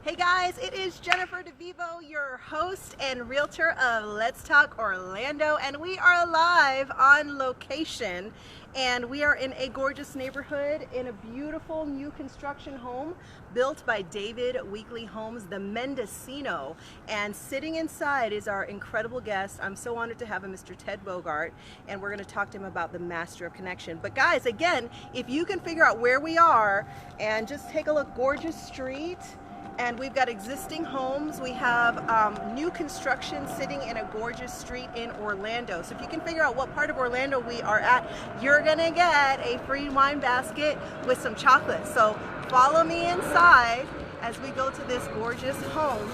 Hey guys, it is Jennifer De Vivo, your host and realtor of Let's Talk Orlando, and we are live on location, and we are in a gorgeous neighborhood in a beautiful new construction home built by David Weekly Homes, the Mendicino, and sitting inside is our incredible guest. I'm so honored to have him, Mr. Ted Bogert, and we're going to talk to him about the Master of Connection. But guys, again, if you can figure out where we are and just take a look, gorgeous street. And we've got existing homes. We have new construction sitting in a gorgeous street in Orlando. So if you can figure out what part of Orlando we are at, you're gonna get a free wine basket with some chocolate. So follow me inside as we go to this gorgeous home.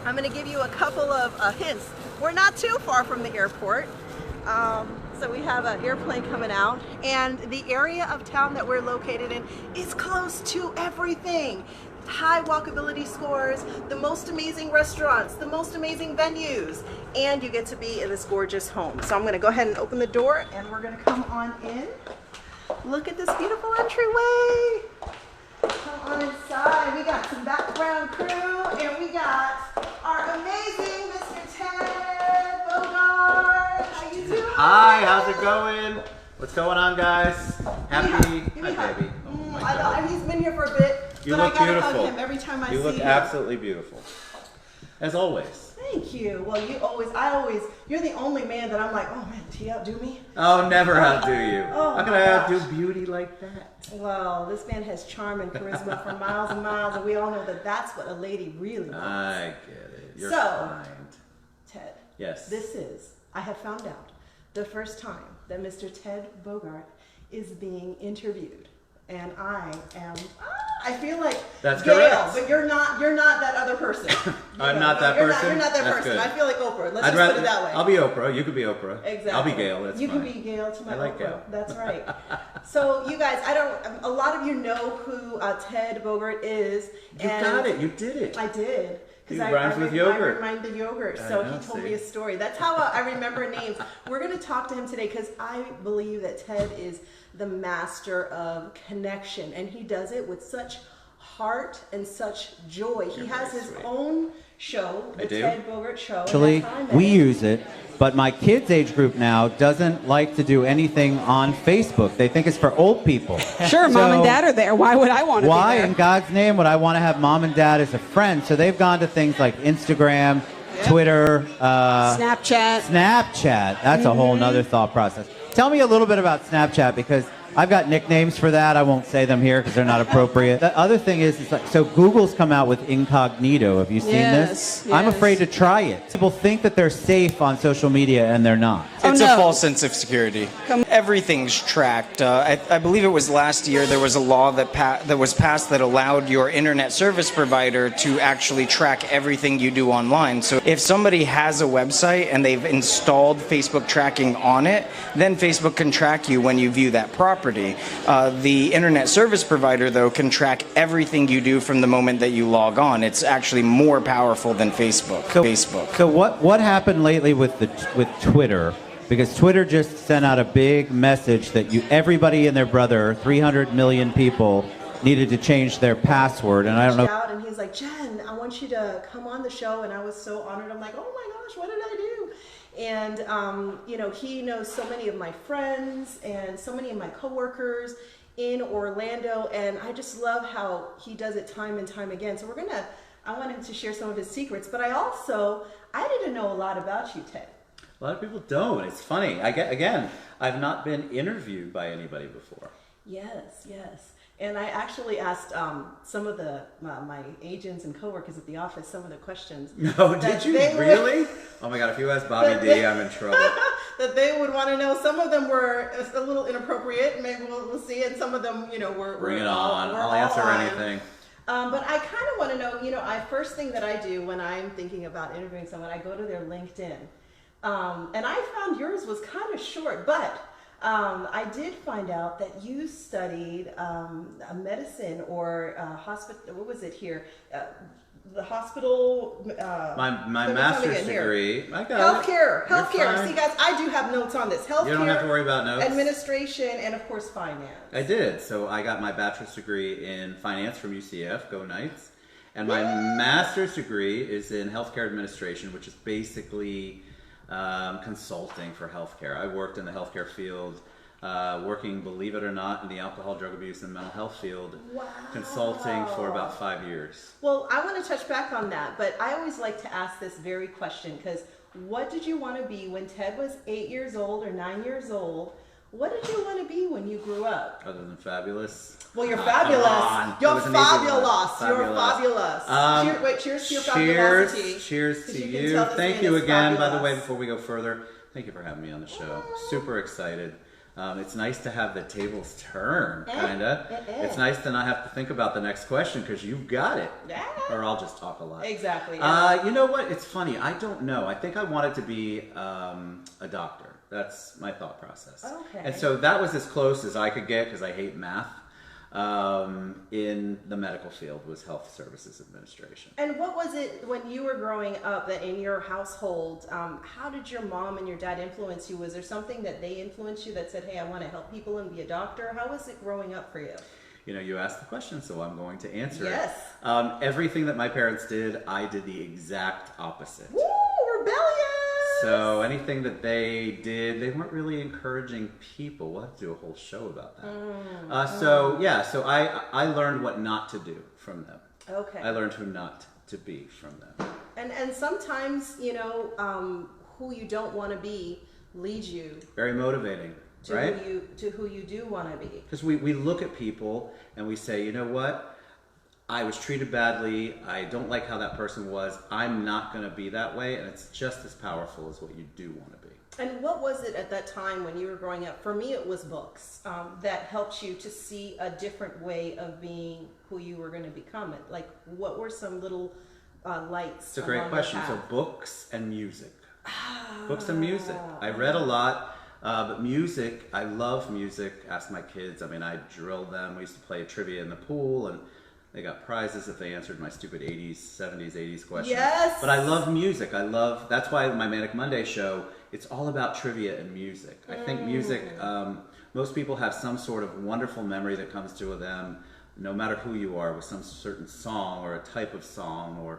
I'm gonna give you a couple of hints. We're not too far from the airport. So we have an airplane coming out, and the area of town that we're located in is close to everything. High walkability scores, the most amazing restaurants, the most amazing venues, and you get to be in this gorgeous home. So I'm going to go ahead and open the door, and we're going to come on in. Look at this beautiful entryway. Come on inside. We got some background crew, and we got our amazing Mr. Ted Bogert. How you doing? Hi, how's it going? What's going on, guys? Happy, hi, baby. Oh my I God. know, he's been here for a bit. You but look I gotta beautiful. hug him every time I see him. You look absolutely beautiful, as always. Thank you. Well, you're the only man that I'm like, oh man, do you outdo me? Oh, never outdo you. Oh, How can I outdo beauty like that? Well, this man has charm and charisma for miles and miles, and we all know that that's what a lady really wants. I get it. You're so, kind. Ted. Yes. I have found out the first time that Mr. Ted Bogert is being interviewed. And I feel like That's Gail, correct. but you're not that other person. I'm not that person? You're not that That's person. good. I feel like Oprah. Let's just put it that way. I'll be Oprah. You could be Oprah. Exactly. I'll be Gail. That's you fine. can be Gail to my I like Oprah. Gail. That's right. So you guys, a lot of you know who Ted Bogert is. You got it. You did it. I did. It rhymes with yogurt. I remind the yogurt. So he told me a story. That's how I remember names. We're going to talk to him today because I believe that Ted is the master of connection, and he does it with such heart and such joy. He has his own show, the Ted Bogert Show. Actually, we use it, but my kids' age group now doesn't like to do anything on Facebook. They think it's for old people. Sure, Mom and Dad are there. Why would I want to be there? Why, in God's name, would I want to have Mom and Dad as a friend? So they've gone to things like Instagram, Twitter, Snapchat. That's a whole nother thought process. Tell me a little bit about Snapchat, because I've got nicknames for that. I won't say them here because they're not appropriate. The other thing is like, so Google's come out with incognito. Have you seen this? Yes. I'm afraid to try it. People think that they're safe on social media, and they're not. It's a false sense of security. Everything's tracked. I believe it was last year there was a law that was passed that allowed your internet service provider to actually track everything you do online. So if somebody has a website and they've installed Facebook tracking on it, then Facebook can track you when you view that property. The internet service provider, though, can track everything you do from the moment that you log on. It's actually more powerful than Facebook. So what happened lately with Twitter? Because Twitter just sent out a big message that everybody and their brother, 300 million people, needed to change their password. And I don't know. And he's like, Jen, I want you to come on the show. And I was so honored. I'm like, oh my gosh, what did I do? And, he knows so many of my friends and so many of my coworkers in Orlando. And I just love how he does it time and time again. So I want him to share some of his secrets. But I didn't know a lot about you, Ted. A lot of people don't. It's funny. I've not been interviewed by anybody before. Yes. And I actually asked some of my agents and coworkers at the office some of the questions. No, did you really? Oh my God! If you ask Bobby D, I'm in trouble. That they would want to know. Some of them were a little inappropriate. Maybe we'll see. And some of them, were. Bring it on. I'll answer anything. But I kind of want to know. First thing that I do when I'm thinking about interviewing someone, I go to their LinkedIn. And I found yours was kind of short, but I did find out that you studied medicine or hospital. What was it here? The hospital. My master's degree. I got healthcare. See, guys, I do have notes on this. Healthcare. You don't have to worry about notes. Administration, and of course, finance. I did. So I got my bachelor's degree in finance from UCF. Go Knights. And my master's degree is in healthcare administration, which is basically consulting for healthcare. I worked in the healthcare field, working, believe it or not, in the alcohol, drug abuse, and mental health field, consulting for about 5 years. Well, I want to touch back on that, but I always like to ask this very question, because what did you want to be when Ted was 8 years old or 9 years old? What did you want to be when you grew up? Other than fabulous? Well, you're fabulous. You're fabulous. You're fabulous. Wait, cheers to your fabulosity. Cheers to you. Thank you again, by the way, before we go further. Thank you for having me on the show. Super excited. It's nice to have the tables turn, kind of. It's nice to not have to think about the next question because you've got it. Yeah. Or I'll just talk a lot. Exactly. You know what? It's funny. I don't know. I think I wanted to be a doctor. That's my thought process. Okay. And so that was as close as I could get because I hate math. In the medical field was health services administration. And what was it when you were growing up that in your household, how did your mom and your dad influence you? Was there something that they influenced you that said, hey, I want to help people and be a doctor? How was it growing up for you? You know, you asked the question, so I'm going to answer yes. it. Everything that my parents did, I did the exact opposite. Woo, rebellious! So anything that they did, they weren't really encouraging people. We'll have to do a whole show about that. So I learned what not to do from them. Okay. I learned who not to be from them. And sometimes, you know, who you don't want to be leads you. Very motivating, right? Who you do want to be. Because we look at people and we say, you know what? I was treated badly. I don't like how that person was. I'm not going to be that way. And it's just as powerful as what you do want to be. And what was it at that time when you were growing up? For me, it was books that helped you to see a different way of being who you were going to become. Like, what were some little lights? It's a great question. So books and music. Books and music. I read a lot. But music, I love music. Ask my kids. I mean, I drilled them. We used to play trivia in the pool, and they got prizes if they answered my stupid 80s, 70s, 80s questions. Yes! But I love music. That's why my Manic Monday show, it's all about trivia and music. I think music, most people have some sort of wonderful memory that comes to them, no matter who you are, with some certain song or a type of song.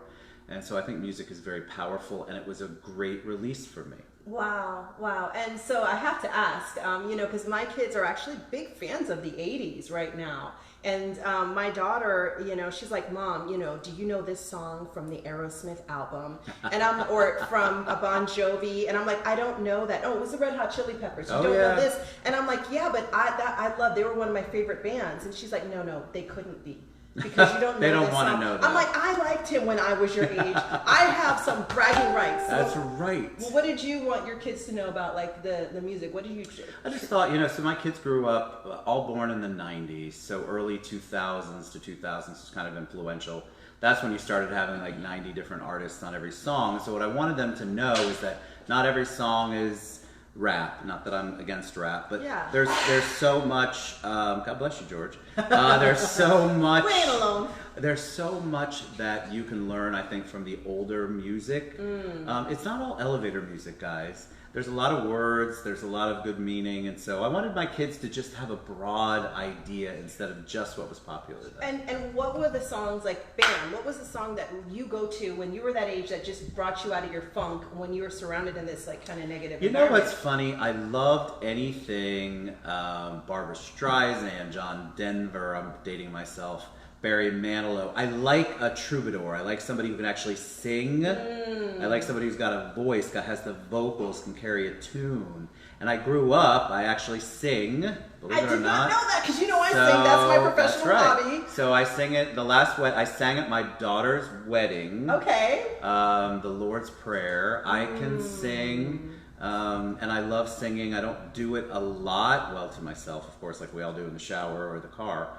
And so I think music is very powerful, and it was a great release for me. Wow. And so I have to ask, you know, because my kids are actually big fans of the 80s right now. And my daughter, you know, she's like, Mom, you know, do you know this song from the Aerosmith album? And or from a Bon Jovi? And I'm like, I don't know that. Oh, it was the Red Hot Chili Peppers. You don't know this? And I'm like, yeah, but I love, they were one of my favorite bands. And she's like, no, they couldn't be. Because you don't know they don't this want to song. know that. I'm like, I liked him when I was your age. I have some bragging rights. So, that's right. Well, what did you want your kids to know about, like, the music? What did you... I just thought, you know, so my kids grew up all born in the 90s, so early 2000s to 2000s was kind of influential. That's when you started having like 90 different artists on every song. So what I wanted them to know is that not every song is rap. Not that I'm against rap, but there's so much. God bless you, George. There's so much. We ain't alone. There's so much that you can learn, I think, from the older music. It's not all elevator music, guys. There's a lot of words, there's a lot of good meaning, and so I wanted my kids to just have a broad idea instead of just what was popular then. And what were the songs, like, bam, what was the song that you go to when you were that age that just brought you out of your funk when you were surrounded in this, like, kind of negative environment? You know what's funny? I loved anything Barbra Streisand, John Denver, I'm dating myself, Barry Manilow. I like a troubadour. I like somebody who can actually sing. I like somebody who's got a voice, has the vocals, can carry a tune. And I grew up, I actually sing, believe it or not. I did not know that, because you know I sing. That's my professional hobby. So I sing it, I sang at my daughter's wedding. Okay. The Lord's Prayer. I can sing. And I love singing. I don't do it a lot, well, to myself, of course, like we all do in the shower or the car,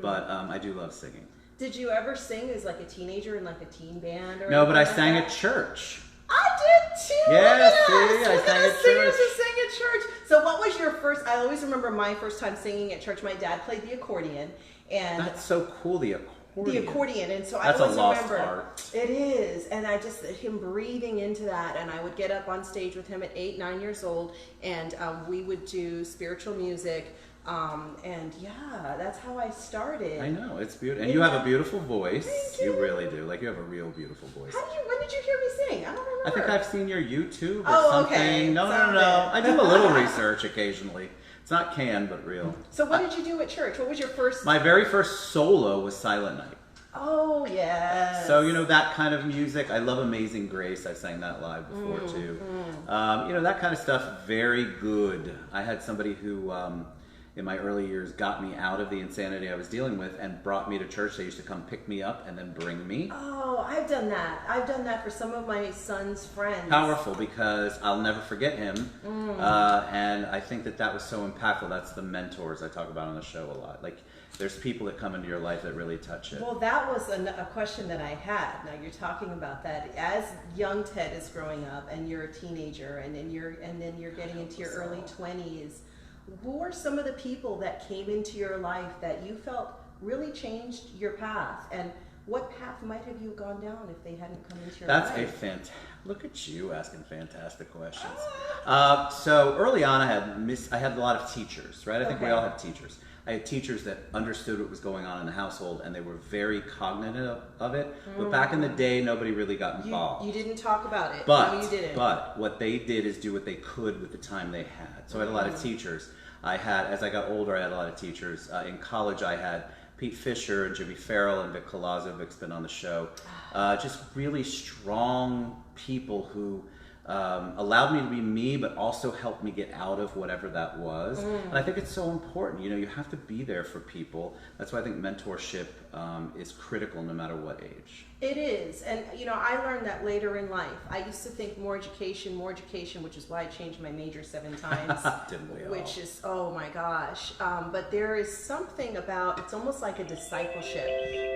but I do love singing. Did you ever sing as like a teenager in like a teen band? Or no, but I sang like at church. I did too. Yeah, see, I sang at church. Who sing at church. So what was your first, I always remember my first time singing at church. My dad played the accordion. And that's so cool, the accordion. The accordion, and so that's I always a lost remember art. It is, and I just him breathing into that, and I would get up on stage with him at 8, 9 years old, and we would do spiritual music And yeah, that's how I started. I know, it's beautiful. And you have a beautiful voice. Thank you. You really do. Like, you have a real beautiful voice. When did you hear me sing? I don't remember. I think I've seen your YouTube or Oh, something. okay. No. I do a little research occasionally. It's not canned, but real. So what did you do at church? What was your first? My very first solo was Silent Night. Oh, yes. So, that kind of music. I love Amazing Grace. I sang that live before, too. That kind of stuff, very good. I had somebody who, in my early years, got me out of the insanity I was dealing with and brought me to church. They used to come pick me up and then bring me. Oh, I've done that. I've done that for some of my son's friends. Powerful, because I'll never forget him. And I think that was so impactful. That's the mentors I talk about on the show a lot. Like, there's people that come into your life that really touch it. Well, that was a question that I had. Now you're talking about that as young Ted is growing up, and you're a teenager, and then you're getting into your early 20s. Who are some of the people that came into your life that you felt really changed your path, and what path might have you gone down if they hadn't come into your life? That's a fantastic. Look at you asking fantastic questions. So early on, I had a lot of teachers, right? I think we all have teachers. I had teachers that understood what was going on in the household, and they were very cognizant of it. But back in the day, nobody really got involved. You didn't talk about it. But, no, you didn't. But what they did is do what they could with the time they had. So I had a lot of teachers. As I got older, I had a lot of teachers. In college, I had Pete Fisher and Jimmy Farrell and Vic Colazzo. Vic's been on the show. Just really strong people who allowed me to be me, but also helped me get out of whatever that was. And I think it's so important. You have to be there for people. That's why I think mentorship is critical no matter what age. It is. And, I learned that later in life. I used to think more education, which is why I changed my major 7 times. Didn't we all? Which is, oh my gosh. But there is something about, it's almost like a discipleship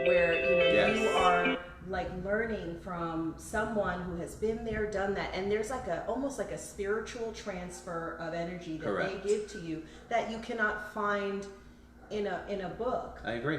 where, Yes. you are like learning from someone who has been there, done that. And there's almost like a spiritual transfer of energy that Correct. they give to you that you cannot find in a book. I agree.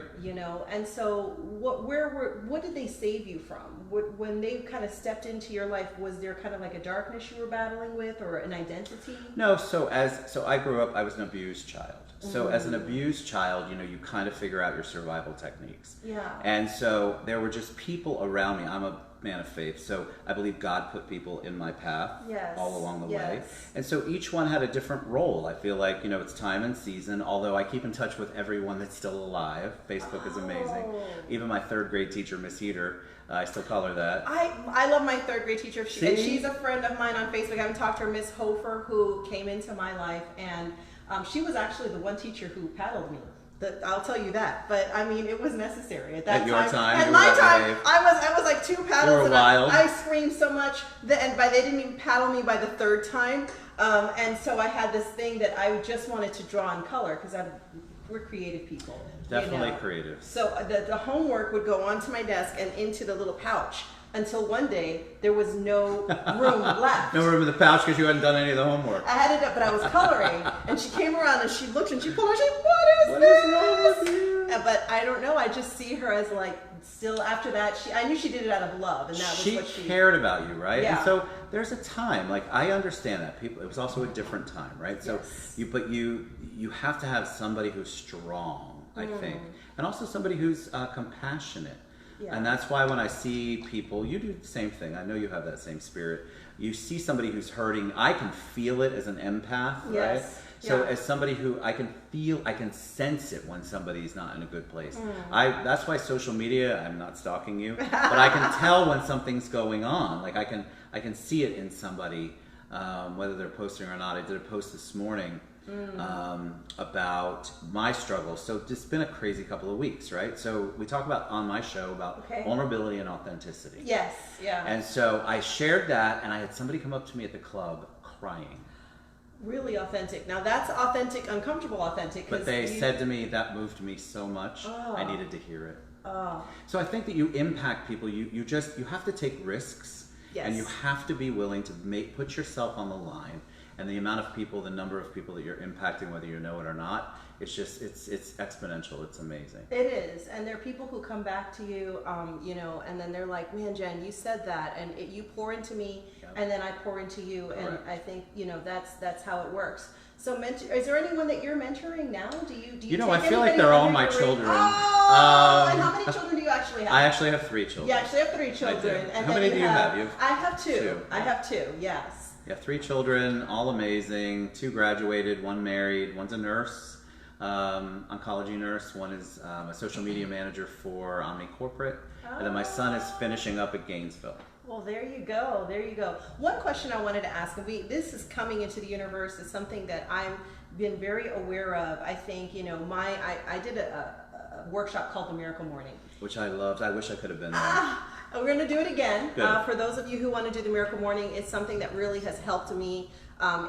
And so what did they save you from? When they kind of stepped into your life, was there kind of like a darkness you were battling with, or an identity? No, so I grew up, I was an abused child. So as an abused child, you kind of figure out your survival techniques. Yeah. And so there were just people around me. I'm a man of faith, so I believe God put people in my path all along the way. And so each one had a different role. I feel like, it's time and season, although I keep in touch with everyone that's still alive. Facebook is amazing. Even my 3rd grade teacher, Miss Heater, I still call her that. I love my 3rd grade teacher. And she's a friend of mine on Facebook. I haven't talked to her, Miss Hofer, who came into my life, and she was actually the one teacher who paddled me. I'll tell you that. But I mean, it was necessary at that time. At your time? At my time, I was like 2 paddles, You were wild. I screamed so much that, they didn't even paddle me by the 3rd time. And so I had this thing that I just wanted to draw in color, because we're creative people. Definitely creative. So the homework would go onto my desk and into the little pouch, until one day there was no room left. No room in the pouch because you hadn't done any of the homework. I had it up, but I was coloring, and she came around and she looked and she pulled out. She said, "What is wrong with you?" But I don't know. I just see her as like still after that. I knew she did it out of love, and that was what she cared about you, right? Yeah. And so there's a time, like I understand that people. It was also a different time, right? So you have to have somebody who's strong, I think, and also somebody who's compassionate. Yeah. And that's why when I see people, you do the same thing. I know you have that same spirit. You see somebody who's hurting, I can feel it as an empath, right? So as somebody who I can sense it when somebody's not in a good place. That's why social media, I'm not stalking you, but I can tell when something's going on. Like I can see it in somebody, whether they're posting or not. I did a post this morning about my struggle. So it's been a crazy couple of weeks, right? So we talk about on my show about vulnerability and authenticity. Yes, yeah. And so I shared that, and I had somebody come up to me at the club crying. Really authentic. Now that's authentic, uncomfortable authentic. But they said to me, that moved me so much, I needed to hear it. So I think that you impact people. You have to take risks, and you have to be willing to put yourself on the line. And the amount of people, the number of people that you're impacting, whether you know it or not, it's exponential. It's amazing. It is. And there are people who come back to you, and then they're like, man, Jen, you said that, and you pour into me, and then I pour into you. Correct. And I think, that's how it works. So, is there anyone that you're mentoring now? Do you You know, I take feel like anybody they're all under my your children. and how many children do you actually have? I actually have 3 children. You actually have 3 children. I do. And How then many do you have? I have 2. 2. I have 2, yes. Yeah, 3 children, all amazing. 2 graduated, 1 married, one's a nurse, oncology nurse. One is a social media manager for Omni Corporate. And then my son is finishing up at Gainesville. Well, there you go. There you go. One question I wanted to ask, and this is coming into the universe, is something that I've been very aware of. I think, you know, I did a workshop called the Miracle Morning. Which I loved. I wish I could have been there. We're going to do it again. For those of you who want to do the Miracle Morning, it's something that really has helped me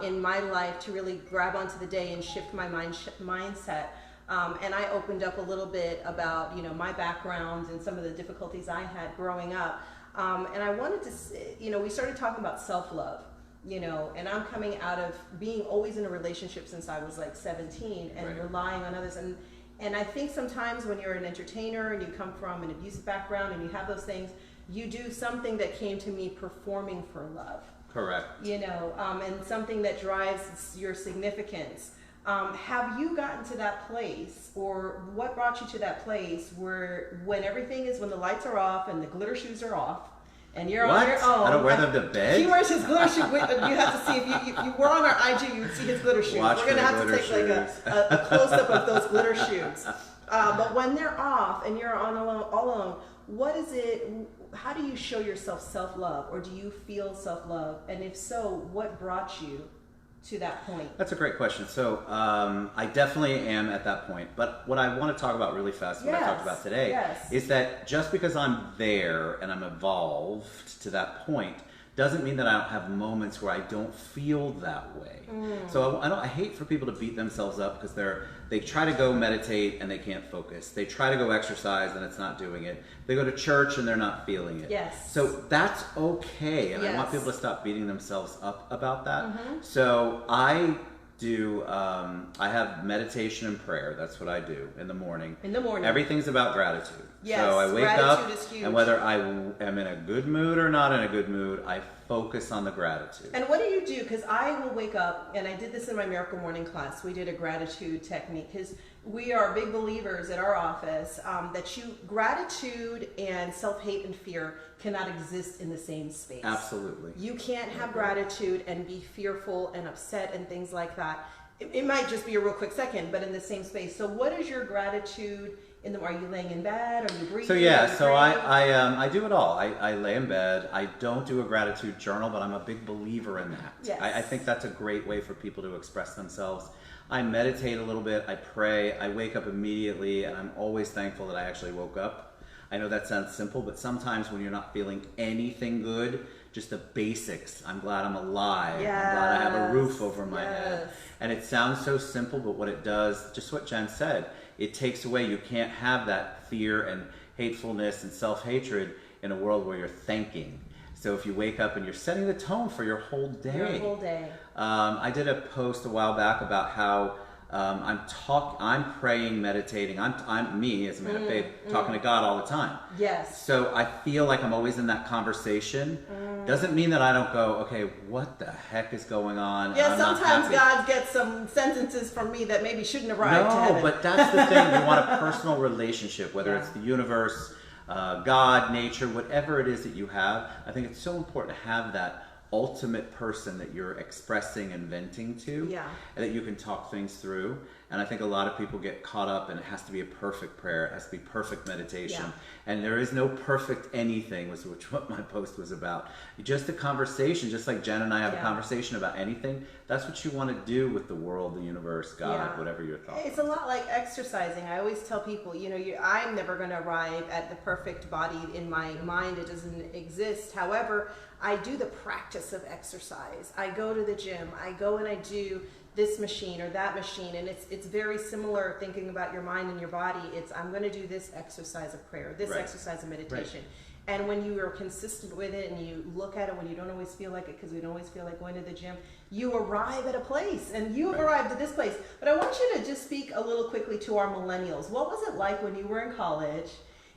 in my life to really grab onto the day and shift my mindset. And I opened up a little bit about, you know, my background and some of the difficulties I had growing up. And I wanted to, you know, we started talking about self-love, you know, and I'm coming out of being always in a relationship since I was like 17 and relying on others. And I think sometimes when you're an entertainer and you come from an abusive background and you have those things, you do something that came to me performing for love. Correct. You know, and something that drives your significance. Have you gotten to that place, or what brought you to that place where when the lights are off and the glitter shoes are off and you're on your own? I don't wear them to bed? He wears his glitter shoes. You have to see, if you were on our IG, you would see his glitter shoes. We're going to have to take like a close-up of those glitter shoes. But when they're off and you're all alone, what is it, how do you show yourself self-love, or do you feel self-love? And if so, what brought you to that point? That's a great question. So I definitely am at that point. But what I want to talk about really fast, what I talked about today, is that just because I'm there and I'm evolved to that point, doesn't mean that I don't have moments where I don't feel that way. So I hate for people to beat themselves up because they try to go meditate and they can't focus. They try to go exercise and it's not doing it. They go to church and they're not feeling it. Yes. So that's okay, and I want people to stop beating themselves up about that. So I do, I have meditation and prayer. That's what I do in the morning. In the morning. Everything's about gratitude. Yes, so I wake up, is huge. and whether I am in a good mood or not in a good mood, I focus on the gratitude. And what do you do? Because I will wake up, and I did this in my Miracle Morning class. We did a gratitude technique, because we are big believers at our office that gratitude and self-hate and fear cannot exist in the same space. Absolutely. You can't have gratitude and be fearful and upset and things like that. It might just be a real quick second, but in the same space. So what is your gratitude? Are you laying in bed? Are you breathing? So yeah, so I do it all. I lay in bed. I don't do a gratitude journal, but I'm a big believer in that. Yes. I think that's a great way for people to express themselves. I meditate a little bit. I pray. I wake up immediately, and I'm always thankful that I actually woke up. I know that sounds simple, but sometimes when you're not feeling anything good, just the basics. I'm glad I'm alive. Yes. I'm glad I have a roof over my head. And it sounds so simple, but what it does, just what Jen said, it takes away, you can't have that fear and hatefulness and self-hatred in a world where you're thanking. So if you wake up and you're setting the tone for your whole day. Your whole day. I did a post a while back about how I'm praying, meditating. I'm me as a man of faith, talking to God all the time. Yes. So I feel like I'm always in that conversation. Doesn't mean that I don't go, okay, what the heck is going on? Yeah, sometimes God gets some sentences from me that maybe shouldn't arrive to heaven. No, but that's the thing. You want a personal relationship, whether it's the universe, God, nature, whatever it is that you have. I think it's so important to have that ultimate person that you're expressing and venting to, and that you can talk things through. And I think a lot of people get caught up, and it has to be a perfect prayer, it has to be perfect meditation, and there is no perfect anything, which what my post was about. Just a conversation, just like Jen and I have a conversation about anything. That's what you want to do with the world, the universe, God, whatever your thoughts. It's a lot like exercising. I always tell people, I'm never going to arrive at the perfect body in my mind. It doesn't exist. However, I do the practice of exercise. I go to the gym. I go and I do this machine or that machine, and it's very similar thinking about your mind and your body. I'm going to do this exercise of prayer, this exercise of meditation. And when you are consistent with it and you look at it when you don't always feel like it, because we don't always feel like going to the gym, you arrive at a place, and you have arrived at this place. But I want you to just speak a little quickly to our millennials. What was it like when you were in college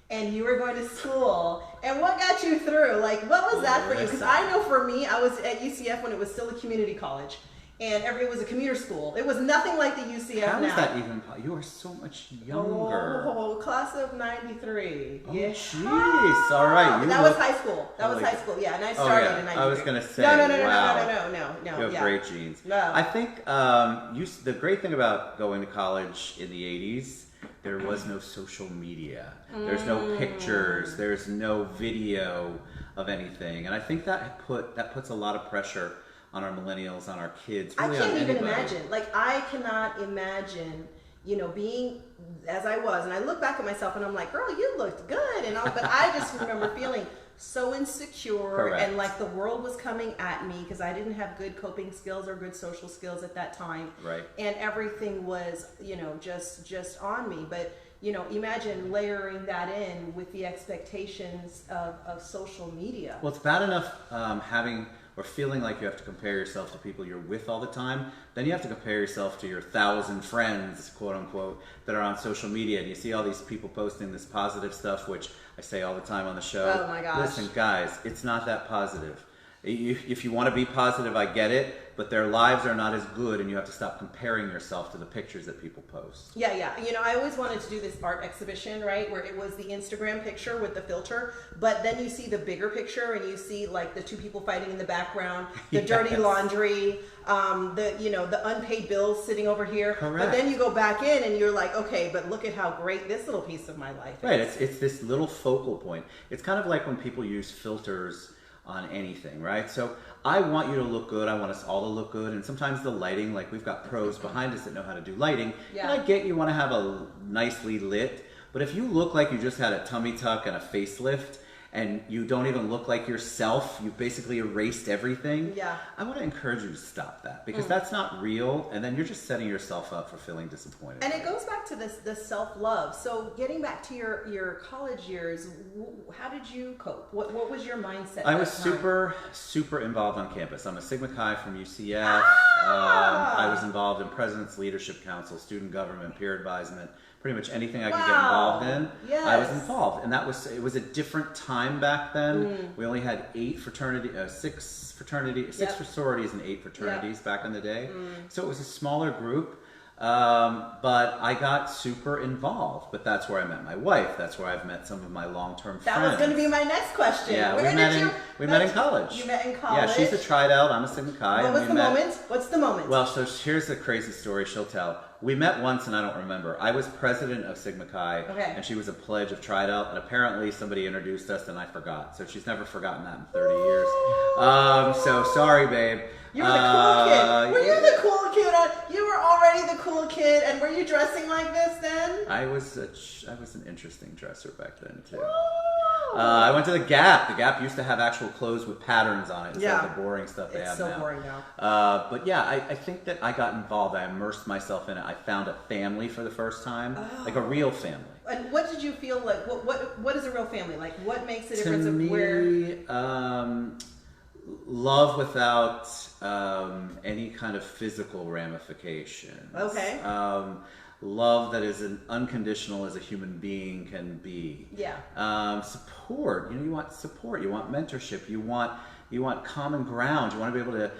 and you were going to school, and what got you through? Like, what was that for you? Because I know for me, I was at UCF when it was still a community college. and it was a commuter school. It was nothing like the UCF How now. is that even? You are so much younger. Oh, class of '93. Oh, yeah. jeez. All right. That was high school. That was high school. Yeah, and I started in '93. I was gonna say. No. You have great genes. No. I think the great thing about going to college in the '80s, there was no social media. There's no pictures. There's no video of anything, and I think that puts a lot of pressure on our millennials, on our kids. Really, I can't even anybody. imagine. Like, I cannot imagine, being as I was. And I look back at myself and I'm like, girl, you looked good and all. But I just remember feeling so insecure. Correct. And like the world was coming at me because I didn't have good coping skills or good social skills at that time. Right. And everything was, just on me. But, imagine layering that in with the expectations of social media. Well, it's bad enough having or feeling like you have to compare yourself to people you're with all the time. Then you have to compare yourself to your 1,000 friends, quote unquote, that are on social media. And you see all these people posting this positive stuff, which I say all the time on the show. Oh my gosh. Listen, guys, it's not that positive. If you want to be positive, I get it, but their lives are not as good, and you have to stop comparing yourself to the pictures that people post. Yeah. I always wanted to do this art exhibition, right, where it was the Instagram picture with the filter, but then you see the bigger picture, and you see like the two people fighting in the background, the dirty laundry, the unpaid bills sitting over here. Correct. But then you go back in, and you're like, okay, but look at how great this little piece of my life is. Right. It's this little focal point. It's kind of like when people use filters on anything, right? So I want you to look good. I want us all to look good. And sometimes the lighting, like we've got pros behind us that know how to do lighting. Yeah. And I get you want to have a nicely lit, but if you look like you just had a tummy tuck and a facelift and you don't even look like yourself, you've basically erased everything. Yeah. I want to encourage you to stop that because that's not real. And then you're just setting yourself up for feeling disappointed. And it goes back to this self-love. So getting back to your college years, how did you cope? What was your mindset? I was super involved on campus. I'm a Sigma Chi from UCF. I was involved in President's Leadership Council, student government, peer advisement, pretty much anything I could get involved in. Yes. I was involved, and it was a different time back then. We only had 6 sororities and 8 fraternities back in the day, so it was a smaller group. But I got super involved. But that's where I met my wife. That's where I've met some of my long-term friends. That was going to be my next question. Yeah, we met in college. You met in college. Yeah, she's a Tried-Out. I'm a Sigma Chi. What was the moment? What's the moment? Well, so here's the crazy story she'll tell. We met once, and I don't remember. I was president of Sigma Chi, and she was a pledge of Tried-Out, and apparently somebody introduced us, and I forgot. So she's never forgotten that in 30 years. So sorry, babe. You were the cool kid. Were you the cool kid? You were already the cool kid, and were you dressing like this then? I was an interesting dresser back then too. I went to the Gap. The Gap used to have actual clothes with patterns on it instead of the boring stuff they have now. It's so boring now. But yeah, I think that I got involved. I immersed myself in it. I found a family for the first time, like a real family. And what did you feel like? What is a real family like? What makes the difference to of me, where? Love without any kind of physical ramifications. Okay. Love that is as unconditional as a human being can be. Yeah. Support. You want support. You want mentorship. You want common ground. You want to be able to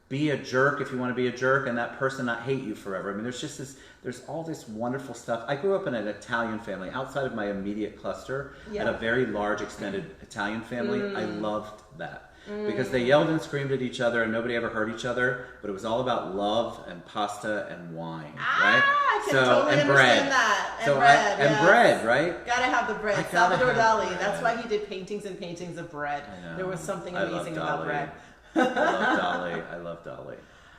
be a jerk if you want to be a jerk, and that person not hate you forever. I mean, there's all this wonderful stuff. I grew up in an Italian family. Outside of my immediate cluster, had a very large extended Italian family. I loved that. Because they yelled and screamed at each other and nobody ever hurt each other, but it was all about love and pasta and wine, right? I can totally understand bread. that. And so bread, and bread, right? Gotta have the bread. Gotta Salvador have Dali. bread. That's why he did paintings and paintings of bread. I know. There was something I amazing love about bread. I love Dali.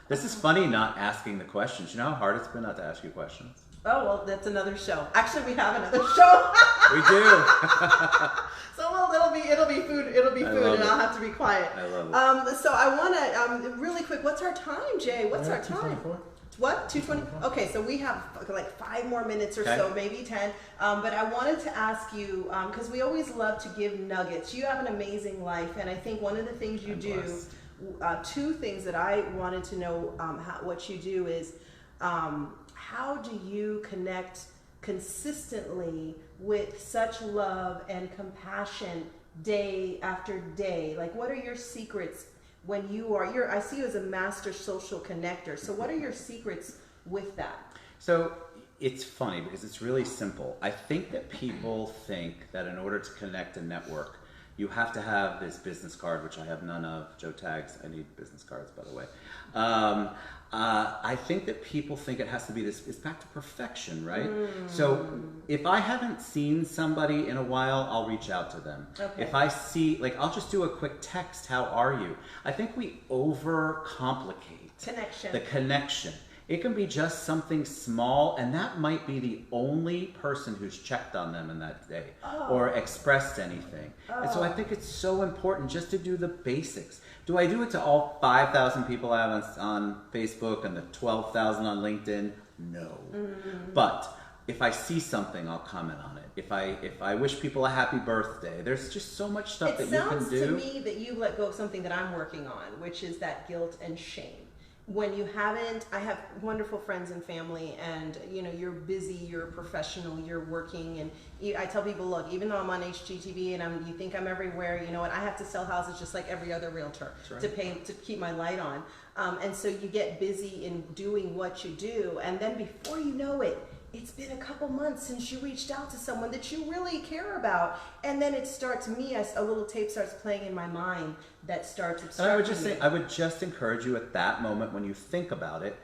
This is funny not asking the questions. You know how hard it's been not to ask you questions? Oh, well, that's another show. Actually, we have another show. We do. So it'll be food, and I'll have to be quiet. I love it. So I want to, really quick, what's our time, Jay? What's our time? 2:24. What? 2:20? Okay, so we have like 5 more minutes or so, maybe 10. But I wanted to ask you, because we always love to give nuggets. You have an amazing life, and I think one of the things you do, 2 things that I wanted to know what you do is, how do you connect consistently with such love and compassion day after day? Like, what are your secrets when I see you as a master social connector. So what are your secrets with that? So it's funny because it's really simple. I think that people think that in order to connect a network, you have to have this business card, which I have none of. Joe tags, I need business cards, by the way. I think that people think it has to be this, it's back to perfection, right? So if I haven't seen somebody in a while, I'll reach out to them. Okay. If I see, like, I'll just do a quick text, how are you? I think we overcomplicate the connection. It can be just something small, and that might be the only person who's checked on them in that day or expressed anything. And so I think it's so important just to do the basics. Do I do it to all 5,000 people I have on Facebook and the 12,000 on LinkedIn? No. But if I see something, I'll comment on it. If I wish people a happy birthday, there's just so much stuff that you can do. It sounds to me that you let go of something that I'm working on, which is that guilt and shame. When you haven't, I have wonderful friends and family, and you know, you're busy, you're professional, you're working, and I tell people, look, even though I'm on HGTV and you think I'm everywhere, you know what, I have to sell houses just like every other realtor to keep my light on. And so you get busy in doing what you do, and then before you know it, it's been a couple months since you reached out to someone that you really care about, and then it starts, a little tape starts playing in my mind that starts obstructing. And I would just say, I would just encourage you at that moment when you think about it,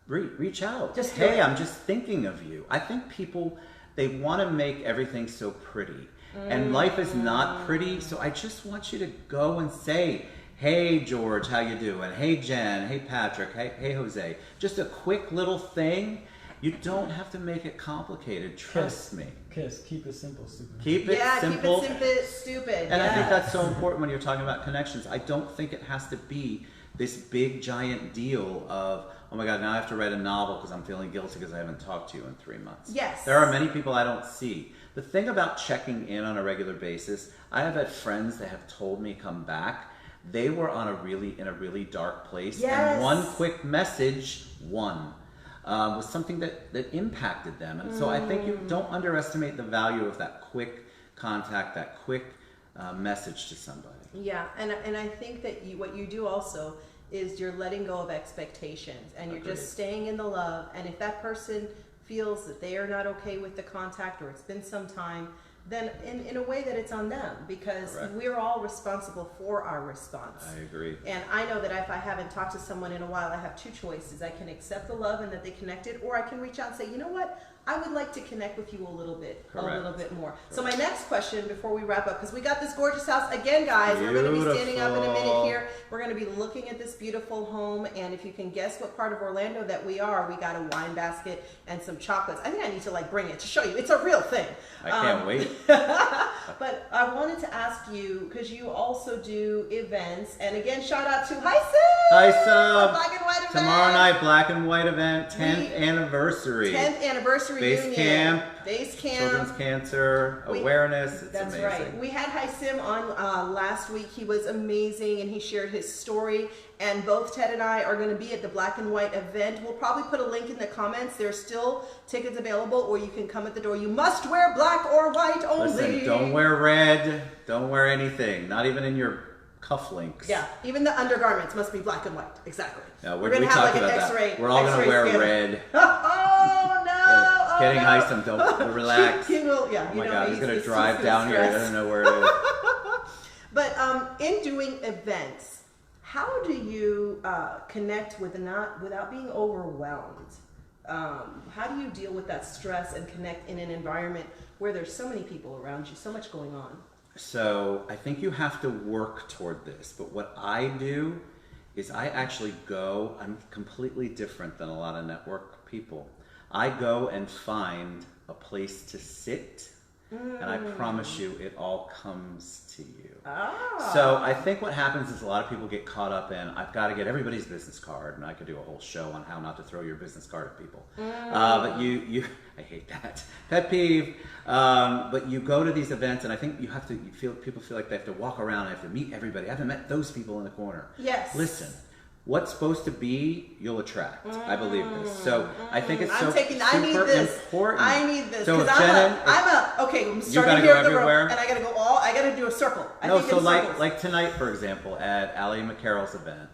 reach out. Just hey, I'm just thinking of you. I think people, they want to make everything so pretty, and life is not pretty. So I just want you to go and say, hey George, how you doing? Hey Jen, hey Patrick, hey Jose. Just a quick little thing. You don't have to make it complicated. Trust me. Keep it simple, stupid. Keep it simple. Keep it stupid. And I think that's so important when you're talking about connections. I don't think it has to be this big giant deal of, oh my God, now I have to write a novel because I'm feeling guilty because I haven't talked to you in 3 months. Yes. There are many people I don't see. The thing about checking in on a regular basis, I have had friends that have told me come back. They were in a really dark place. Yes. And one quick message was something that impacted them. And so I think you don't underestimate the value of that quick contact, that quick message to somebody. Yeah, and I think that what you do also is you're letting go of expectations, and you're just staying in the love. And if that person feels that they are not okay with the contact, or it's been some time, then in a way that it's on them, because we're all responsible for our response. I agree. And I know that if I haven't talked to someone in a while, I have two choices. I can accept the love and that they connected, or I can reach out and say, you know what, I would like to connect with you a little bit more. Correct. So my next question before we wrap up, because we got this gorgeous house again, guys. We're going to be standing up in a minute here. We're going to be looking at this beautiful home, and if you can guess what part of Orlando that we are, we got a wine basket and some chocolates. I think I need to bring it to show you. It's a real thing. I can't wait. But I wanted to ask you, because you also do events, and again, shout out to Hi Sub! Black and White event. Tomorrow night, Black and White event, 10th anniversary. 10th anniversary Base camp. Children's cancer awareness. It's that's amazing. Right. We had Hi on last week. He was amazing, and he shared his story. And both Ted and I are going to be at the Black and White event. We'll probably put a link in the comments. There's still tickets available, or you can come at the door. You must wear black or white only. Listen, don't wear red. Don't wear anything. Not even in your cufflinks. Yeah, even the undergarments must be black and white. Exactly. No, we're going to have like an X-ray. We're all going to wear red. Oh no! Kidding, Heisem. Don't relax. He will. Yeah. Oh my God, he's going to drive down here. I don't know where it is. But in doing events, how do you connect without being overwhelmed? How do you deal with that stress and connect in an environment where there's so many people around you, so much going on? So I think you have to work toward this. But what I do is I actually go, I'm completely different than a lot of network people. I go and find a place to sit, and I promise you it all comes to you. So I think what happens is a lot of people get caught up in, I've got to get everybody's business card, and I could do a whole show on how not to throw your business card at people. But you I hate that. Pet peeve. But you go to these events, and I think people feel like they have to walk around and have to meet everybody. I haven't met those people in the corner. Yes. Listen. What's supposed to be, you'll attract. I believe this. So I think it's super important. I need this. So because I'm starting to hear the rope, and I gotta do do a circle. Like tonight, for example, at Allie McCarroll's event,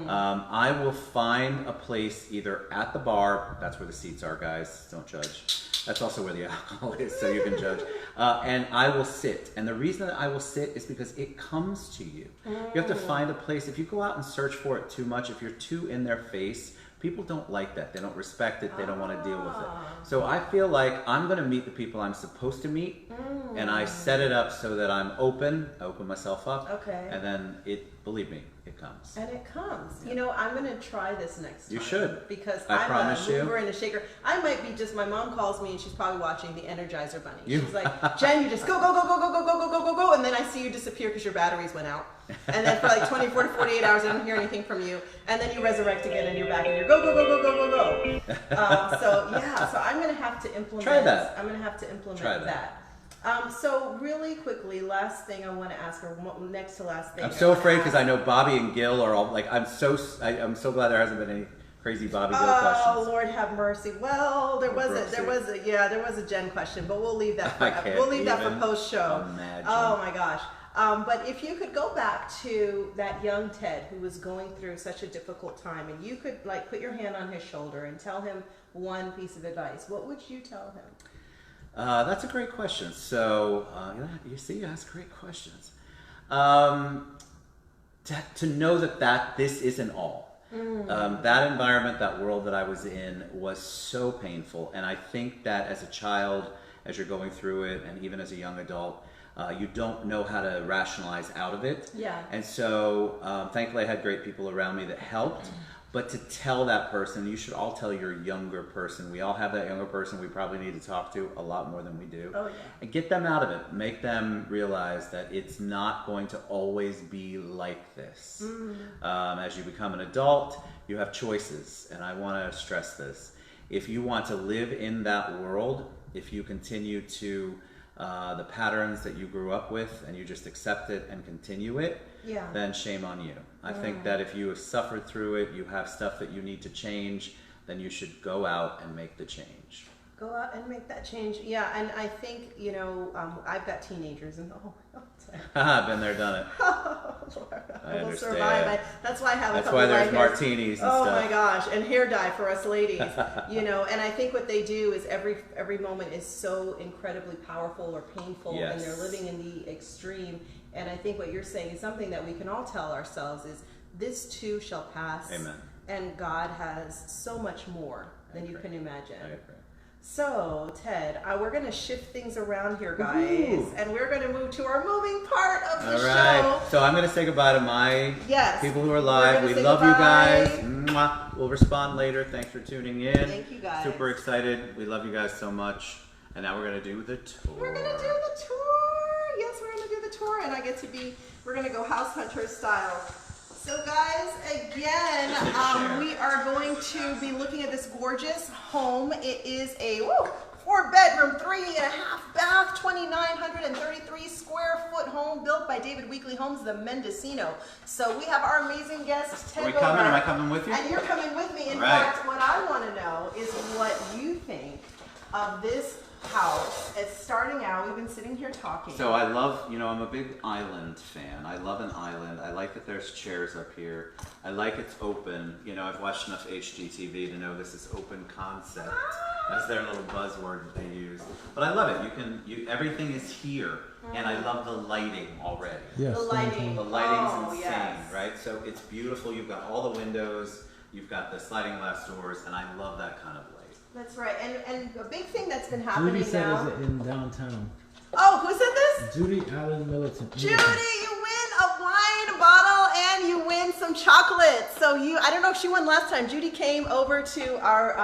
I will find a place either at the bar. That's where the seats are, guys. Don't judge. That's also where the alcohol is, so you can judge. And I will sit. And the reason that I will sit is because it comes to you. You have to find a place. If you go out and search for it too much, if you're too in their face, people don't like that. They don't respect it. They don't want to deal with it. So I feel like I'm going to meet the people I'm supposed to meet, and I set it up so that I'm open. I open myself up. Okay. And then believe me, it comes. And it comes. Yeah. You know, I'm going to try this next time. You should. Because I'm a mover and a shaker. I might be my mom calls me and she's probably watching the Energizer Bunny. She's like, Jen, you just go, go, go, go, go, go, go, go, go, go, go, and then I see you disappear because your batteries went out. And then for like 24 to 48 hours, I don't hear anything from you. And then you resurrect again and you're back and you're go, go, go, go, go, go, go. So I'm going to have to implement. Try that. I'm going to have to implement Try that. So really quickly, last thing I want to ask, or next to last thing. I'm so afraid because I know Bobby and Gil are all like, I'm so glad there hasn't been any crazy Bobby Gil questions. Oh, Lord have mercy. Well, there was a Jen question, but we'll leave that for post show. Oh my gosh. But if you could go back to that young Ted who was going through such a difficult time, and you could like put your hand on his shoulder and tell him one piece of advice, what would you tell him? That's a great question. So, you see, you ask great questions. To know that this isn't all. That environment, that world that I was in was so painful. And I think that as a child, as you're going through it, and even as a young adult, you don't know how to rationalize out of it. Yeah. And so, thankfully, I had great people around me that helped. But to tell that person, you should all tell your younger person. We all have that younger person we probably need to talk to a lot more than we do. Oh, yeah. And get them out of it. Make them realize that it's not going to always be like this. As you become an adult, you have choices. And I want to stress this. If you want to live in that world, if you continue to the patterns that you grew up with and you just accept it and continue it, then shame on you. I think that if you have suffered through it, you have stuff that you need to change, then you should go out and make the change. Go out and make that change. Yeah, and I think, I've got teenagers and I've been there, done it. I will survive. That's why I have a couple That's why there's of martinis and stuff. stuff. Oh my gosh, and hair dye for us ladies. And I think what they do is every moment is so incredibly powerful or painful, and they're living in the extreme. And I think what you're saying is something that we can all tell ourselves is this too shall pass. Amen. And God has so much more than you can imagine. I agree. So, Ted, we're going to shift things around here, guys, and we're going to move to our moving part of the show. So I'm going to say goodbye to my people who are live. We love you guys. Mwah. We'll respond later. Thanks for tuning in. Thank you, guys. Super excited. We love you guys so much. And now we're going to do the tour. We're going to do the tour. Yes, we're going to do the tour, and we're going to go house hunter style. So guys, again, we are going to be looking at this gorgeous home. It is a 4-bedroom, 3.5 bath, 2,933 square foot home built by David Weekley Homes, the Mendicino. So we have our amazing guest, Ted Bogert. Am I coming with you? And you're coming with me. In fact, what I want to know is what you think of this house. It's starting out. We've been sitting here talking. So I love, I'm a big island fan. I love an island. I like that there's chairs up here. I like it's open. I've watched enough HGTV to know this is open concept. That's their little buzzword that they use. But I love it. Everything is here. And I love the lighting already. Yes, the lighting. The lighting's insane, right? So it's beautiful. You've got all the windows. You've got the sliding glass doors. And I love that kind of light. That's right, and a big thing that's been happening Judy said now. Is it in downtown? Oh, who said this? Judy Allen Militant. Judy, you win a wine bottle and you win some chocolates. So I don't know if she won last time. Judy came over to our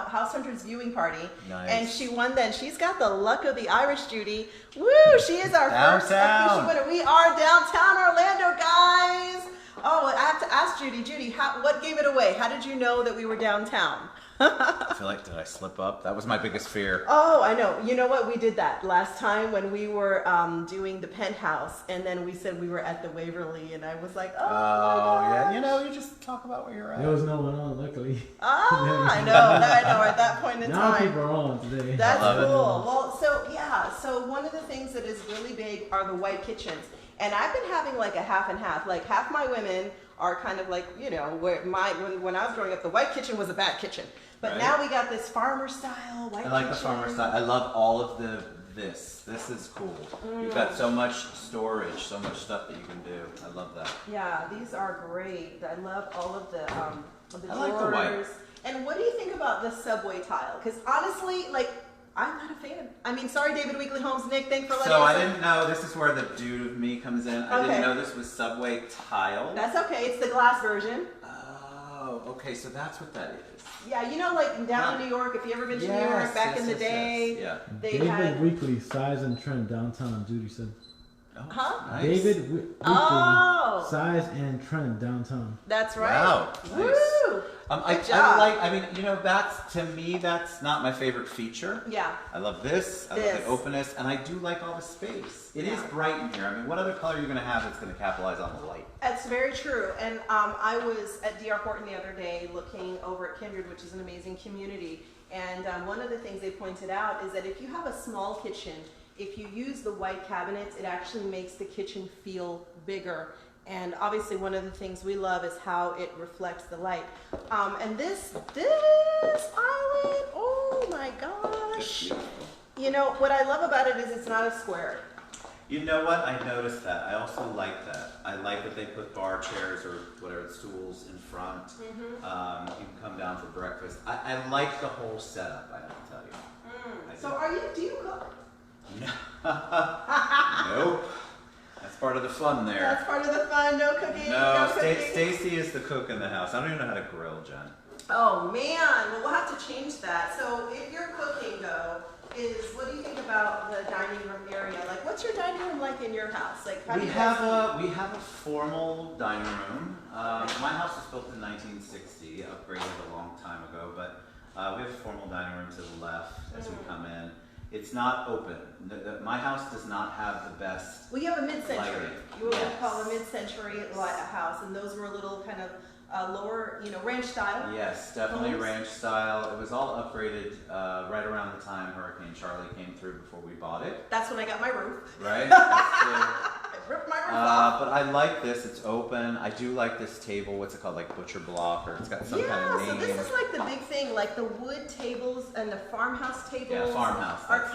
House Hunters viewing party, and she won then. She's got the luck of the Irish, Judy. Woo! She is our first official winner. We are downtown Orlando, guys. Oh, I have to ask Judy. Judy, what gave it away? How did you know that we were downtown? I feel like, did I slip up? That was my biggest fear. Oh, I know. You know what? We did that last time when we were doing the penthouse, and then we said we were at the Waverly, and I was like, oh my gosh. You just talk about where you're at. There was no one on, luckily. I know. At that point in now time. People are on today. That's cool. Well, so one of the things that is really big are the white kitchens. And I've been having like a half and half. Like half my women are kind of like, you know, where when I was growing up, the white kitchen was a bad kitchen. But now we got this farmer style white kitchen. I like the farmer style. I love all of this. This is cool. You've got so much storage, so much stuff that you can do. I love that. Yeah, these are great. I love all of the drawers. I like the white. And what do you think about the subway tile? Because honestly, like, I'm not a fan. I mean, sorry, David Weekly Homes. Nick, thanks for letting us So I didn't know, this is where the dude of me comes in. I didn't know this was subway tile. That's okay. It's the glass version. Oh, okay. So that's what that is. Yeah, you know, like down in New York, if you ever been to New York back in the day, they David had... Weekly, size and trend downtown, Judy said. Oh, huh? Nice. David Weekly, size and trend downtown. That's right. Wow. Woo! Nice. Good job. I mean, you know, that's, to me, that's not my favorite feature. Yeah. I love this. I love the openness, and I do like all the space. It is bright in here. I mean, what other color are you going to have that's going to capitalize on the light? That's very true. And I was at D.R. Horton the other day looking over at Kindred, which is an amazing community. And one of the things they pointed out is that if you have a small kitchen, if you use the white cabinets, it actually makes the kitchen feel bigger. And obviously one of the things we love is how it reflects the light. And this island, oh my gosh. You know, what I love about it is it's not a square. You know what? I noticed that. I also like that. I like that they put bar chairs or whatever, stools in front. You can come down for breakfast. I like the whole setup, I have to tell you. So do you cook? Nope. That's part of the fun there. That's part of the fun. No cooking. No, cooking. Stacy is the cook in the house. I don't even know how to grill, Jen. Oh man, well we'll have to change that. So if you're cooking though, what do you think about the dining room area? Like, what's your dining room like in your house? Like, how do you guys... we have a formal dining room. My house was built in 1960, upgraded a long time ago, but we have a formal dining room to the left as we come in. It's not open. My house does not have the best. Well, you have a mid-century. lighting. You would call a mid-century house, and those were a little kind of lower, you know, ranch style. Yes, definitely ranch style. It was all upgraded right around the time Hurricane Charlie came through before we bought it. That's when I got my roof. Right? I ripped my roof off. But I like this. It's open. I do like this table. What's it called? Like butcher block, or it's got some kind of name. So this is like the big thing. Like the wood tables and the farmhouse tables. Yeah, farmhouse. Are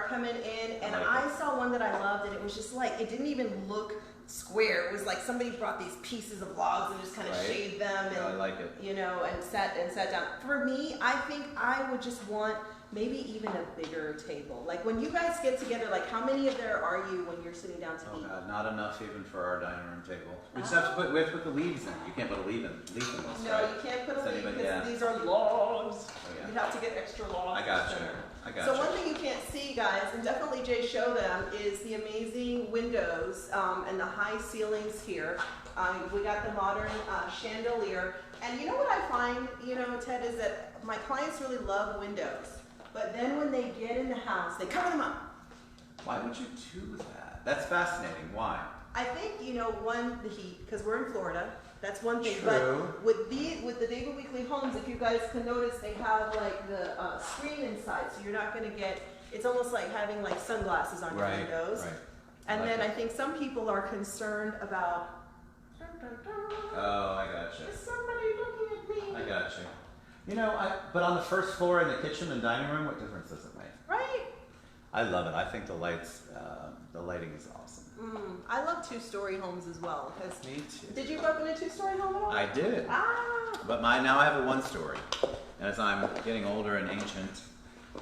coming in. And I saw one that I loved, and it was just like, it didn't even look square. It was like somebody brought these pieces of logs and just kind of shaved them. And, I like it. You know, and sat down. For me, I think I would just want maybe even a bigger table. Like when you guys get together, like how many of there are you when you're sitting down to eat? Oh God, not enough even for our dining room table. We just have to put the leaves in. You can't put a leaf in this, No, right? you can't put a leaf because yeah. these are logs. Oh, You'd have to get extra logs. I got you. So one thing you can't see, guys, and definitely Jay show them, is the amazing windows and the high ceilings here. We got the modern chandelier. And you know what I find, you know, Ted, is that my clients really love windows. But then when they get in the house, they cover them up. Why would you do that? That's fascinating. Why? I think, you know, one, the heat, because we're in Florida. That's one thing. True. But with the David Weekly Homes, if you guys can notice, they have like the screen inside, so you're not going to get. It's almost like having like sunglasses on your windows. Right. And then I think some people are concerned about. Oh, I gotcha. Is somebody looking at me? I gotcha. You know, but on the first floor in the kitchen and dining room, what difference does it make? Right. I love it. I think the lighting is awesome. I love two-story homes as well. Me too. Did you grow up in a two-story home at all? I did. But now I have a one-story. And as I'm getting older and ancient,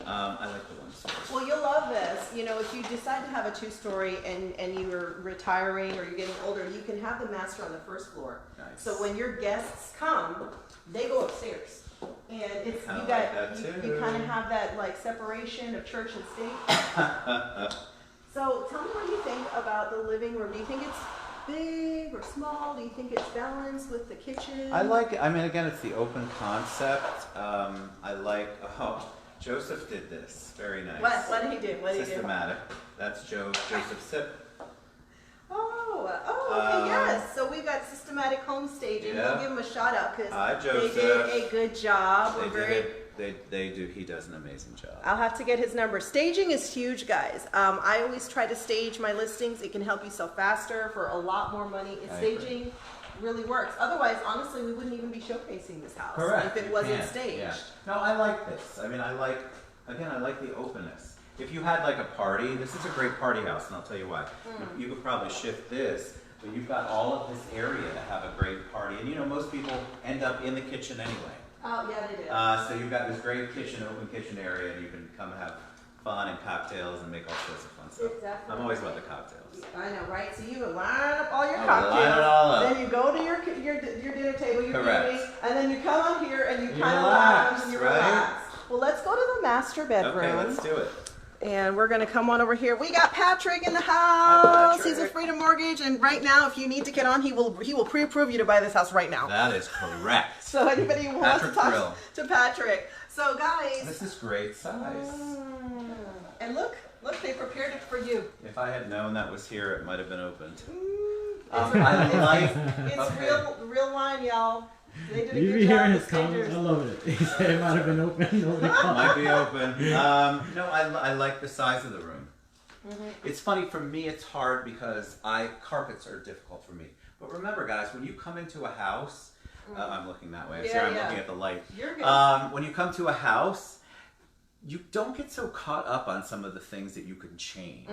I like the one-story. Well, you'll love this. You know, if you decide to have a two-story and you're retiring or you're getting older, you can have the master on the first floor. Nice. So when your guests come, they go upstairs. And it's you kind of have that like separation of church and state. So tell me what you think about the living room. Do you think it's big or small? Do you think it's balanced with the kitchen? I like it. I mean, again, it's the open concept. I like. Oh, Joseph did this. Very nice. What did he do? What did he do? Systematic. That's Joseph Sip. Okay, yes. So we got Systematic Home Staging. Yeah. We'll give them a shout out because Hi, they Joseph. did a good job. They We're very They do. He does an amazing job. I'll have to get his number. Staging is huge, guys. I always try to stage my listings. It can help you sell faster for a lot more money. Staging really works. Otherwise, honestly, we wouldn't even be showcasing this house if it wasn't staged. Yeah. No, I like this. I mean, I like the openness. If you had like a party, this is a great party house, and I'll tell you why. You could probably shift this, but you've got all of this area to have a great party. And you know, most people end up in the kitchen anyway. Oh, yeah, they do. So you've got this great kitchen, open kitchen area, and you can come and have fun and cocktails and make all sorts of fun stuff. Exactly. I'm always about the cocktails. I know, right? So you would line up all your cocktails, line it all up. Then you go to your dinner table, your meeting, and then you come out here and you kind of relax, and you relax. Well, let's go to the master bedroom. Okay, let's do it. And we're gonna come on over here. We got Patrick in the house. He's a Freedom Mortgage, and right now, if you need to get on, he will pre-approve you to buy this house right now. That is correct. So anybody who wants to talk to Patrick. So guys, this is great size. And look, they prepared it for you. If I had known that was here, it might have been opened. It's real line, y'all. They did a good job. His comments. I love it. He said it might have been open. Nobody called. Might be open. No, I like the size of the room. It's funny, for me it's hard because carpets are difficult for me. But remember, guys, when you come into a house, I'm looking that way. I'm looking at the light. You're good. When you come to a house, you don't get so caught up on some of the things that you can change.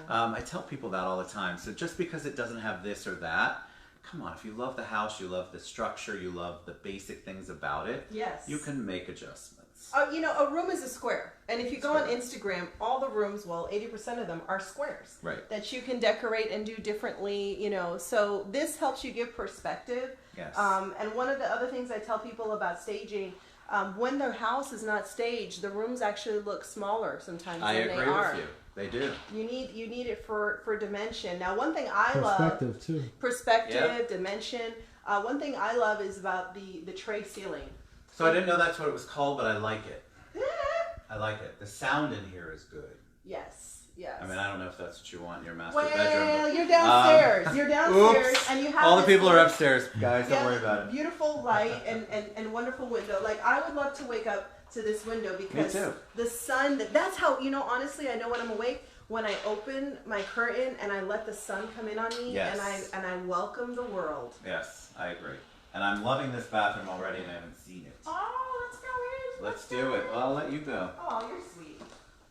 I tell people that all the time. So just because it doesn't have this or that, come on, if you love the house, you love the structure, you love the basic things about it, yes, you can make adjustments. You know, a room is a square. And if you go on Instagram, all the rooms, well, 80% of them are squares. Right. That you can decorate and do differently, you know. So this helps you give perspective. Yes. And one of the other things I tell people about staging, when their house is not staged, the rooms actually look smaller sometimes than they are. I agree with you. They do. You need it for dimension. Now, one thing I love, perspective too. Perspective, dimension. One thing I love is about the tray ceiling. So I didn't know that's what it was called, but I like it. I like it. The sound in here is good. Yes, yes. I mean, I don't know if that's what you want in your master bedroom. Well, you're downstairs. You're downstairs, oops. And you have all the people are upstairs, guys. Don't worry about it. Beautiful light and wonderful window. Like, I would love to wake up to this window because the sun. That's how, you know. Honestly, I know when I'm awake. When I open my curtain and I let the sun come in on me, and I welcome the world. Yes, I agree. And I'm loving this bathroom already, and I haven't seen it. Oh, let's go in. Let's do it. Well, I'll let you go. Oh, you're sweet.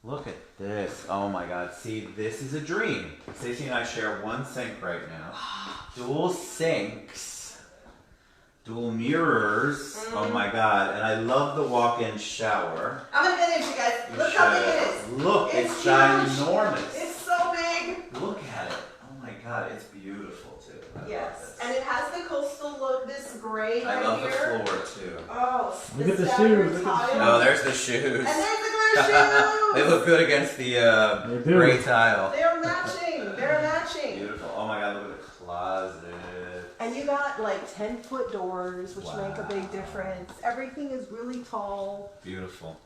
Look at this. Oh my God. See, this is a dream. Stacey and I share one sink right now. Dual sinks. Dual mirrors. Oh my God. And I love the walk-in shower. I'm going to finish, you guys. Look how big it is. Look, it's ginormous. It's so big. Look at it. Oh my God. It's beautiful too. Yes. And it has the coastal look, this gray right here. I love the floor too. Oh, look at the shoes. Oh, there's the shoes. And there's the glitter shoes. They look good against the gray tile. They're matching. They're matching. Beautiful. Oh my God, look at the closet. And you got like 10-foot doors, which make a big difference. Everything is really tall. Beautiful.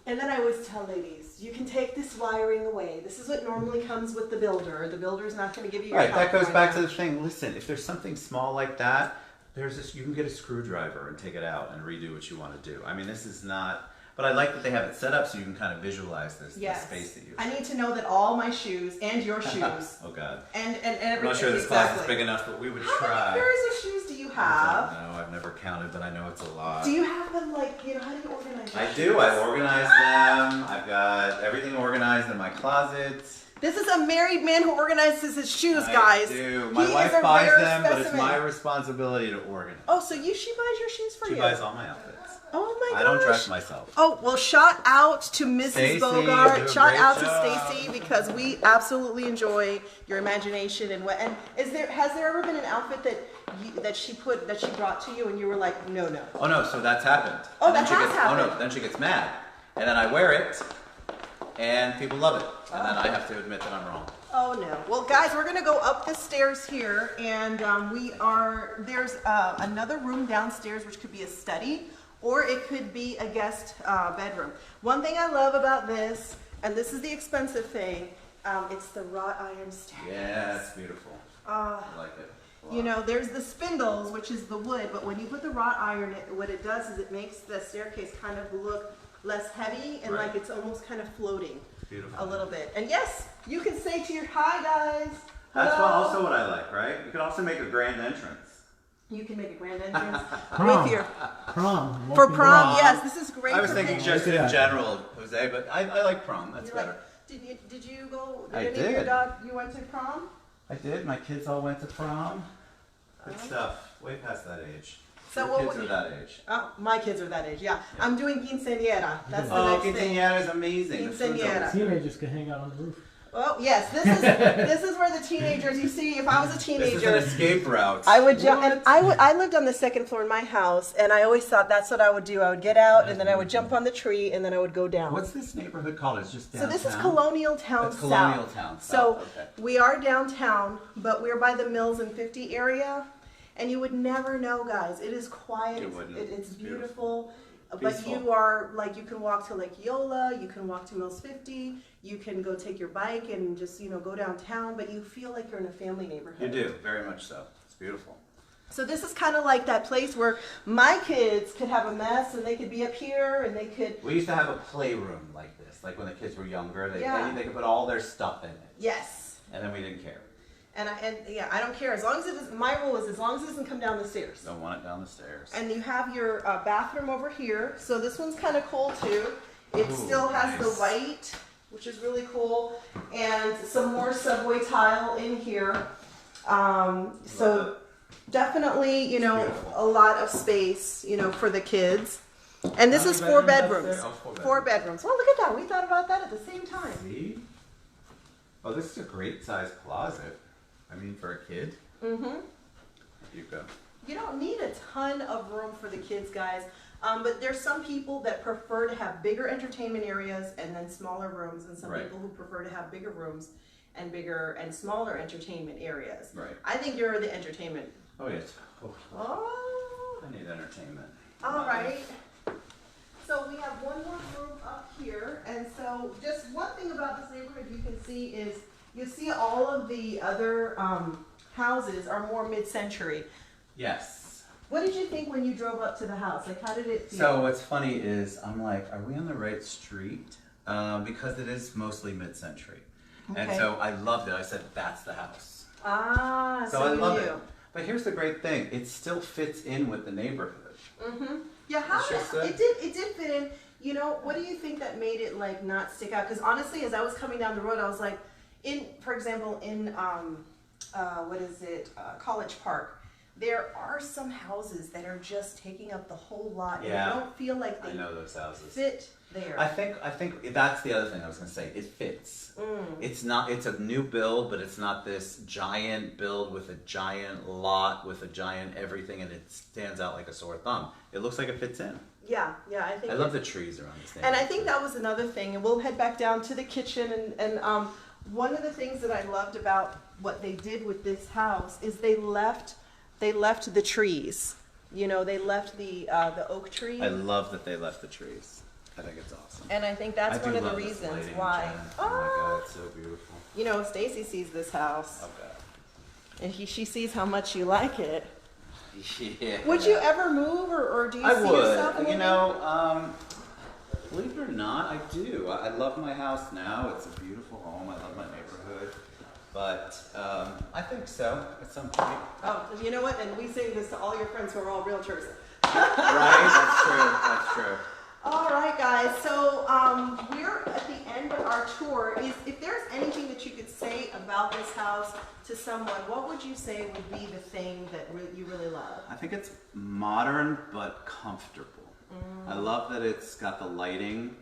And then I always tell ladies, you can take this wiring away. This is what normally comes with the builder. The builder's not going to give you your Right, that goes back to now. the thing. Listen, if there's something small like that, you can get a screwdriver and take it out and redo what you want to do. I mean, this is not, but I like that they have it set up so you can kind of visualize this the space that you have. I need to know that all my shoes and your shoes. Oh God. And everything. I'm not sure this closet's big enough, but we would try. How many pairs of shoes do you have? I don't know. I've never counted, but I know it's a lot. Do you have them like, you know, how do you organize your I shoes? do. I organize them. I've got everything organized in my closet. This is a married man who organizes his shoes, guys. I do. My He wife is a buys rare them, but it's specimen. my responsibility to organize. Oh, so she buys your shoes for you? She buys all my outfits. Oh my gosh. I don't dress myself. Oh, well, shout out to Mrs. Stacey, Bogert. you do a Shout great out job. to Stacey because we absolutely enjoy your imagination and what. And has there ever been an outfit that she brought to you and you were like, no? Oh no, so that's happened. Oh, And then that she has gets, happened. Oh no, then she gets mad, and then I wear it, and people love it, and then I have to admit that I'm wrong. Oh no. Well, guys, we're gonna go up the stairs here, and there's another room downstairs which could be a study, or it could be a guest bedroom. One thing I love about this, and this is the expensive thing, it's the wrought iron staircase. Yeah, it's beautiful. I like it. You know, there's the spindles, which is the wood, but when you put the wrought iron, what it does is it makes the staircase kind of look less heavy and like it's almost kind of floating a little bit. And yes, you can say to your hi guys. That's hello. also what I like, right? You can also make a grand entrance. You can make a grand entrance Prom. with your Prom. for Walking prom. around. Yes, this is great. I was for thinking pictures. just in general, Jose, but I like prom. That's You better. like, did you go? I Did any of your did. dog? You went to prom? I did. My kids all went to prom. Good stuff. Way past that age. So Your what kids would are you- that age. Oh, my kids are that age. Yeah, I'm doing quinceañera. That's the Oh, next thing. quinceañera is amazing. The food's Quinceañera. always- Teenagers can hang out on the roof. Oh yes, this is where the teenagers. You see, if I was a This is an teenager, escape route. I would jump. And I lived on the second floor in my house, and I always thought that's what I would do. I would get out, and then I would jump on the tree, and then I would go down. What's this neighborhood called? It's just So downtown. this is Colonial Town That's South. Colonial Town So South, okay. we are downtown, but we're by the Mills and 50 area, and you would never know, guys. It is quiet. You wouldn't. It's It's beautiful. But Peaceful. you are like, you can walk to Lake Yola, you can walk to Mills 50, you can go take your bike and just, you know, go downtown, but you feel like you're in a family neighborhood. You do, very much so. It's beautiful. So this is kind of like that place where my kids could have a mess and they could be up here and they could, We used to have a playroom like this, like when the kids were younger. Yeah. They could put all their stuff in it, yes. and then we didn't care. And yeah, I don't care. As long as it is, my rule is as long as it doesn't come down the stairs. Don't want it down the stairs. And you have your bathroom over here. So this one's kind of cool too. It Ooh, still has the nice. white, which is really cool, and some more subway tile in here. So definitely, you know, beautiful. a lot of space, you know, for the kids. And this How is many 4 bedrooms bedrooms. upstairs? Oh, 4 4 bedrooms. Well, look at that. We thought about that at the same time. See? Oh, this is a great sized closet. I mean, for a kid. Mm-hmm. You go. You don't need a ton of room for the kids, guys. But there's some people that prefer to have bigger entertainment areas and then smaller rooms, and some Right. people who prefer to have bigger rooms and bigger and smaller entertainment areas. Right. I think you're the entertainment. Oh, yes. Oh, Oh, I need entertainment. all right. So we have one more room up here, and so just one thing about this neighborhood you can see is you see all of the other houses are more mid-century. Yes. What did you think when you drove up to the house? Like, how did it feel? So what's funny is I'm like, are we on the right street? Because it is mostly mid-century. And Okay. so I loved it. I said, that's the house. Ah, So so I you love knew. it. But here's the great thing. It still fits in with the neighborhood. Mm-hmm. Yeah, how It's just a- it did fit in. You know, what do you think that made it like not stick out? Because honestly, as I was coming down the road, I was like, for example, in College Park, there are some houses that are just taking up the whole lot, and Yeah. I don't feel like I they know those houses. fit there. I think that's the other thing I was gonna say. It fits. It's not. It's a new build, but it's not this giant build with a giant lot with a giant everything, and it stands out like a sore thumb. It looks like it fits in. Yeah, I think. I love the trees around this And I neighborhood. think that was another thing, and we'll head back down to the kitchen. And one of the things that I loved about what they did with this house is they left the trees. You know, they left the oak tree. I love that they left the trees. I think it's awesome. And I think that's I one do of the love this reasons lighting, why. Jen. Oh my God, it's so beautiful. You know, Stacy sees this house, Okay. and she sees how much you like it. Yeah. Would you ever move, or do you I see would. yourself moving? You know, believe it or not, I do. I love my house now. It's a beautiful home. I love my neighborhood. But I think so at some point. Oh, you know what? And we say this to all your friends who are all realtors. Right? That's true. That's true. All right, guys. So we're at the end of our tour. If there's anything that you could say about this house to someone, what would you say would be the thing that you really love? I think it's modern but comfortable. I love that it's got the lighting,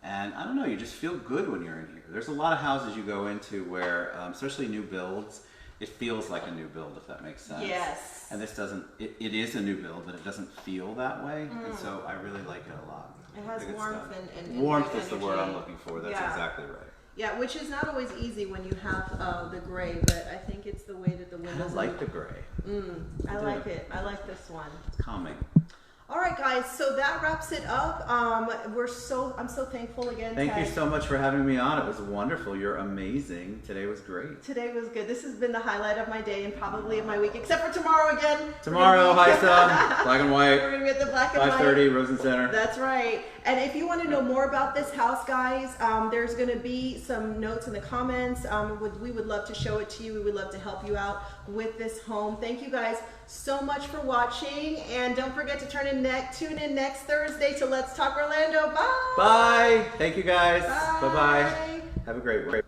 and I don't know, you just feel good when you're in here. There's a lot of houses you go into where, especially new builds, it feels like a new build, if that makes sense. Yes. And this doesn't, it is a new build, but it doesn't feel that way, and so I really like it a lot. It I has think it's warmth done. and warmth good is the word I'm energy. looking for. That's Yeah. exactly right. Yeah, which is not always easy when you have the gray, but I think it's the way that the I windows. like the gray. I like it. I like this one. It's calming. All right, guys, so that wraps it up. I'm so thankful again. Thank Ted. you so much for having me on. It was wonderful. You're amazing. Today was great. Today was good. This has been the highlight of my day and probably of my week, except for tomorrow again. Tomorrow, hi Sun, black and white. We're gonna be at the black and 5:30, white. Rosen Center. That's right. And if you want to know more about this house, guys, there's going to be some notes in the comments. We would love to show it to you. We would love to help you out with this home. Thank you guys so much for watching. And don't forget to tune in next Thursday to Let's Talk Orlando. Bye. Bye. Thank you guys. Bye. Bye-bye. Have a great week.